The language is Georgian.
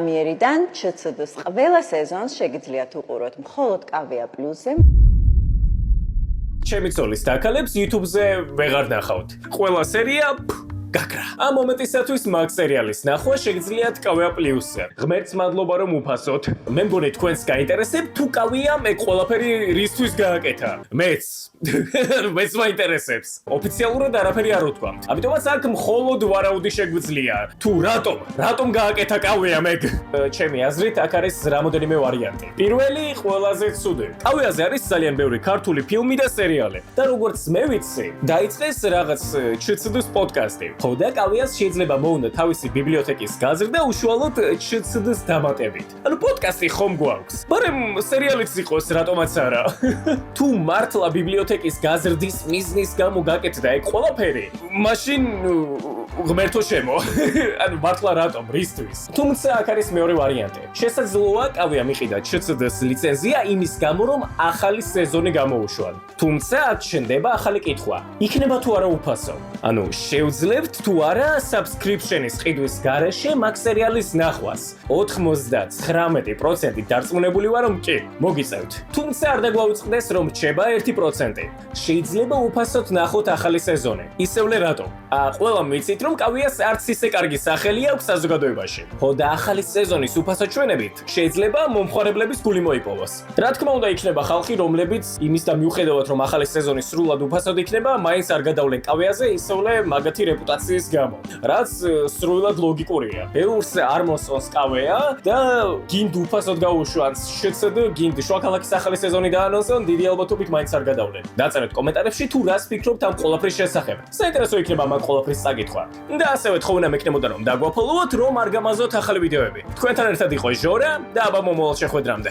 პრემიერიდან ЧЦД-ს ყველა სეზონს შეგიძლიათ უყუროთ მხოლოდ Kavya Plus-ზე. ჩემი ცოლის დაკალებს YouTube-ზე ვეღარ ნახავთ. ყველა სერია გაკრა. ამ მომენტისათვის მაგ სერიალის ნახვა შეგიძლიათ Kavya Plus-ზე. ღმერთს მადლობა რომ უფასოთ. მე მგონი თქვენს გაინტერესებთ თუ Kavya-მ ეგ ყველაფერი რისთვის გააკეთა. მეც მაინტერესებს. ოფიციალურად არაფერი არ ვთქვამთ. ამიტომაც აქ მხოლოდ ვარაუდი შეგვიძლია. თუ რატომ გააკეთა Kavya-მ ეგ? ჩემი აზრით აქ არის რამოდენიმე ვარიანტი. პირველი ყველაზე ცუდი. Kavya-ზე არის ძალიან ბევრი ქართული ფილმი და სერიალი. და როგორც მე ვიცი, დაიწყეს რაღაც ЧЦД-ს პოდკასტი. ხო და Kavya-ს შეიძლება მოუნდა თავისი ბიბლიოთეკის გაზრდა უშუალოდ ЧЦД-ს დამატებით. ანუ პოდკასტი ხომ გვაქვს. მაგრამ სერიალიც იყოს რატომაც არა. თუ მართლა ბიბლიოთეკის გაზრდის მიზნის გამო გაკეთდა ეგ ყველაფერი, მაშინ ღმერთო შემო. ანუ მართლა რატომ, რისთვის? თუმცა აქ არის მეორე ვარიანტი. შესაძლოა Kavya მიყიდა ЧЦД-ს ლიცენზია იმის გამო, რომ ახალი სეზონი გამოუშვა. თუმცა აქ ჩნდება ახალი კითხვა. იქნება თუ არა უფასო? ანუ შევძლებთ თუ არა subscription-ის ყიდვის გარეშე მაგ სერიალის ნახვას. 99% დარწმუნებული ვარ რომ კი, მოგიწევთ. თუმცა არ დაგვაუწყდეს რომ რჩება 1%. შეიძლება უფასოდ ნახოთ ახალი სეზონი. ისევლე რატო? ყველა მიცით რომ Kavya-ს არც ისე კარგი სახელი აქვს საზოგადოებაში. ხო და ახალი სეზონის უფასო ჩვენებით შეიძლება მომხმარებლების გული მოიპოვოს. რა თქმა უნდა იქნება ხალხი რომლებიც იმის და მიუხედავად რომ ახალი სეზონი სრულად უფასოდ იქნება, მაინც არ გადავლენ Kavya-ზე ისევლე მაგათი რეპუტაციის გამო. რაც სრულად ლოგიკურია. ბევრს არ მოსწონს Kavya და გინდ უფასოდ გაუშვანს ЧЦД, გინდ შუაქალაქის ახალი სეზონი დაანონსონ, დიდი ალბათობით მაინც არ გადავლენ. დაწერეთ კომენტარებში თუ რას ფიქრობთ ამ ყველაფრის შესახებ. საინტერესო იქნება მაგ ყველაფრის წაკითხვა. და ასევე თხოვნა მექნებოდა რომ დაგვაფოლოვოთ, რომ არ გამაზოთ ახალი ვიდეოები. თქვენთან ერთად იყო ჟორა და აბა მომავალ შეხვედრამდე.